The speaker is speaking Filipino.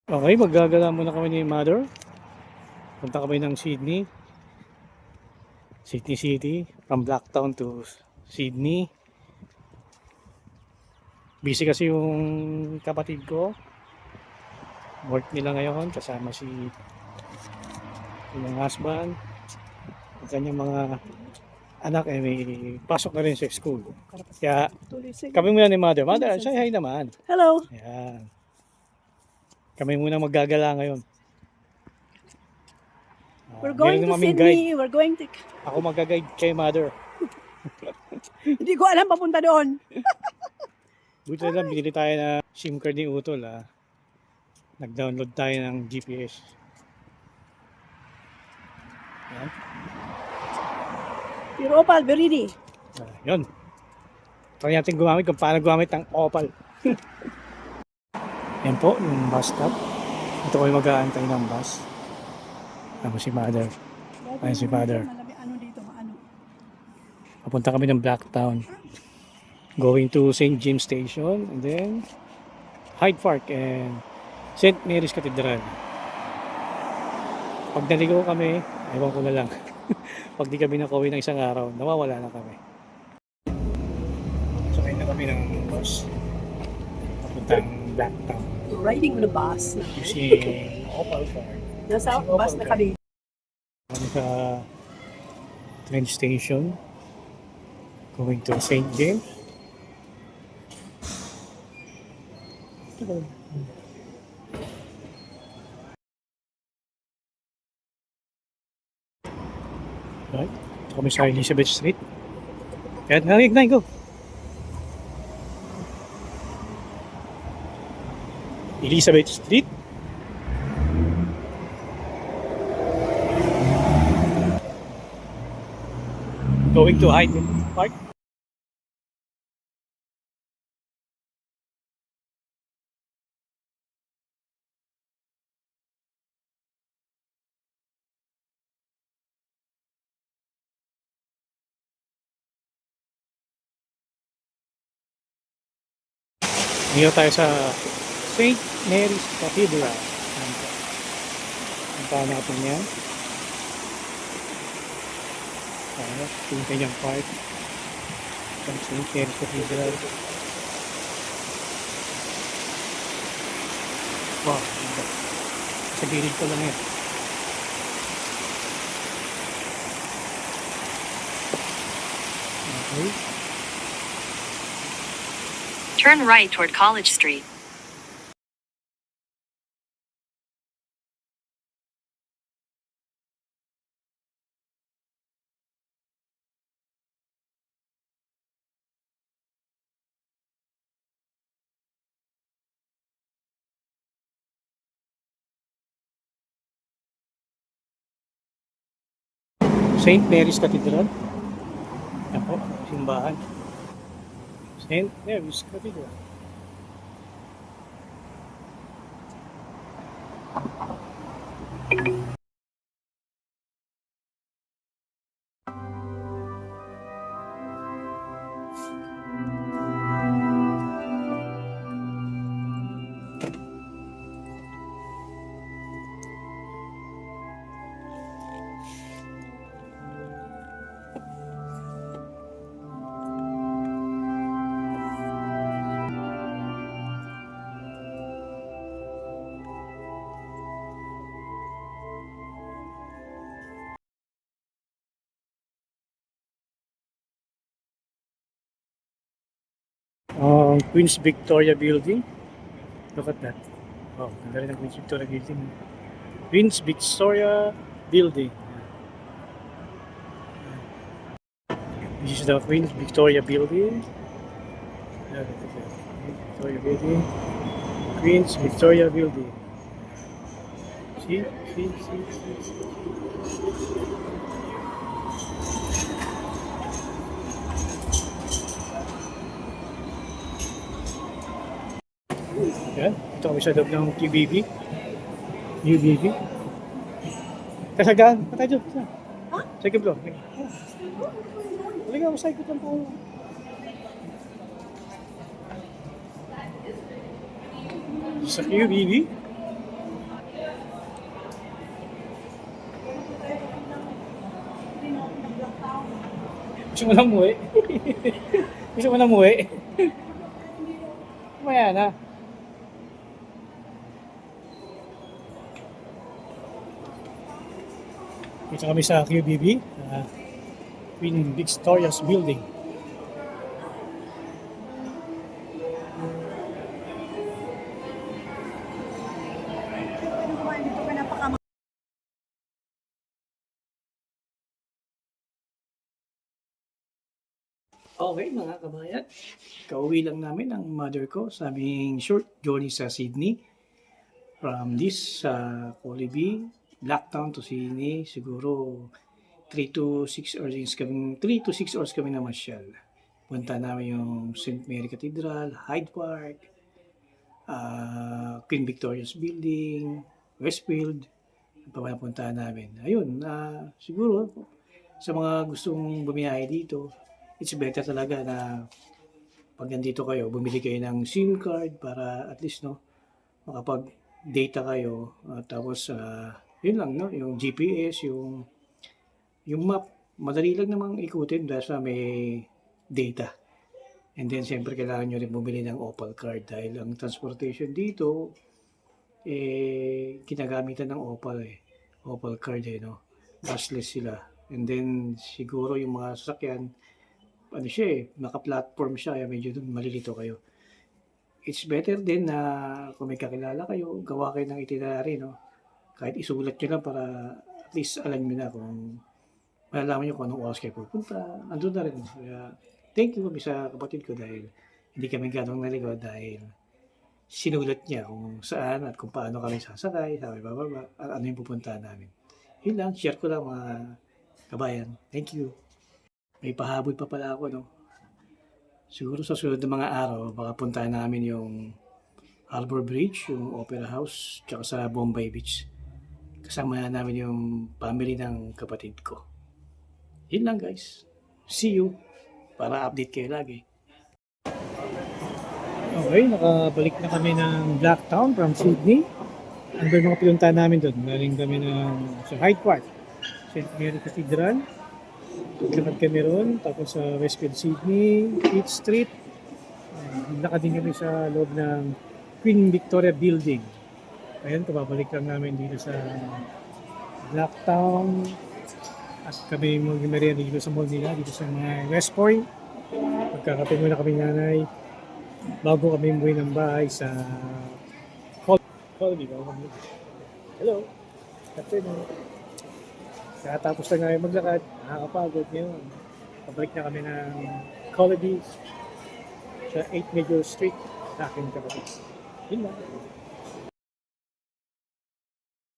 Okay, maggagala muna kami ni Mother. Punta kami ng Sydney City, from Blacktown to Sydney. Busy kasi yung kapatid ko. Work nila ngayon kasama si yung husband. Ang kanyang mga anak ay may pasok na rin sa school. Kaya kami muna ni Mother. Mother, say hi naman. Hello. Ayan. Kami muna maggagala ngayon. We're going Meron to naming Sydney. guide. We're going to... Ako mag-guide kay Mother. Hindi ko alam papunta doon. Buti na lang, binili tayo na SIM card ni Utol. Nag-download tayo ng GPS. Yan. Your Opal, be ready. Yun. Try natin gumamit kung paano gumamit ng Opal. Yan po, yung bus stop. Ito ko yung mag-aantay ng bus. Ako si Mother. Ayan si Father. Ano dito, ano? Papunta kami ng Blacktown. Going to St. James Station and then Hyde Park and St. Mary's Cathedral. Pag naligo kami, ewan ko na lang. Pag di kami nakauwi ng isang araw, nawawala na kami. Sakay na kami ng bus. Papuntang Blacktown. Riding on the bus. Using Opal card. Nasa bus na kami. Kami sa train station. Going to St. James. Right. Ito kami sa Elizabeth Street. Kaya narinig go. Elizabeth Street. Going to Hyde Park. Ngayon tayo sa St. Mary's Cathedral. Puntahan natin yan. Yung kanyang park. Ang St. Mary's Cathedral. Wow, ganda. Sa gilid ko lang yan. Okay. Turn right toward College Street. St. Mary's Cathedral. Yan po, simbahan. St. Mary's Cathedral. Queen's Victoria Building. Look at that. Oh, ganda rin ang Queen's Victoria Building. Queen's Victoria Building. This is the Queen's Victoria Building. Victoria Building. Queen's Victoria Building. See? Yan. Ito kami sa loob ng QBB. UBB. Kasagaan. Patay dyan. Ha? Second floor. Halika, masaikot lang po. Sa QBB. Gusto mo na umuwi? Gusto mo na umuwi? Maya na. Dito kami sa QBB, Queen Victoria's Building. Ano kumain dito ka napaka Okay mga kabayan, kauwi lang namin ang mother ko sa aming short journey sa Sydney. From this Colibee, Blacktown to Sydney, siguro 3 to 6 hours kami namasyal. Punta namin yung St. Mary Cathedral, Hyde Park, Queen Victoria's Building, Westfield, ang puntahan namin. Ayun, siguro sa mga gustong bumiyahe dito, it's better talaga na pag nandito kayo, bumili kayo ng SIM card para at least no, makapag-data kayo. Tapos, yun lang, no, yung GPS, yung map, madali lang namang ikutin dahil sa may data. And then, siyempre, kailangan nyo rin bumili ng Opal card dahil ang transportation dito, kinagamitan ng Opal Opal card no? Cashless sila. And then, siguro yung mga sasakyan, ano siya naka-platform siya, kaya medyo malilito kayo. It's better din na kung may kakilala kayo, gawa kayo ng itinerary, no? Kahit isulat nyo lang para at least alam nyo na kung malalaman nyo kung anong oras kayo pupunta. Andun na rin. Kaya, thank you kami sa kapatid ko dahil hindi kami ganong naligod dahil sinulat niya kung saan at kung paano kami sasakay, sa bababa, at ano yung pupuntahan namin. Yun lang, share ko lang mga kabayan. Thank you. May pahabol pa pala ako, no? Siguro sa susunod na mga araw, baka puntahan namin yung Harbour Bridge, yung Opera House, tsaka sa Bombay Beach. Kasama na namin yung family ng kapatid ko. Yun lang guys. See you. Para update kayo lagi. Okay, nakabalik na kami ng Blacktown from Sydney. Ano ba yung mga pinuntahan namin doon? Galing kami sa Hyde Park, St. Mary Cathedral. Lakad kami ron, tapos sa Westfield Sydney, 8th Street. Lakad din kami sa loob ng Queen Victoria Building. Ayun, kababalik lang namin dito sa Blacktown. At kami mag-merienda dito sa mall nila, dito sa mga West Point. Magkakape muna kami nanay bago kami umuwi ng bahay sa Colby. Hello. Afternoon. Katapos na nga maglakad, nakakapagod ngayon. Pabalik na kami ng Colibee sa 8 Major Street sa aking kapatid. Yun lang.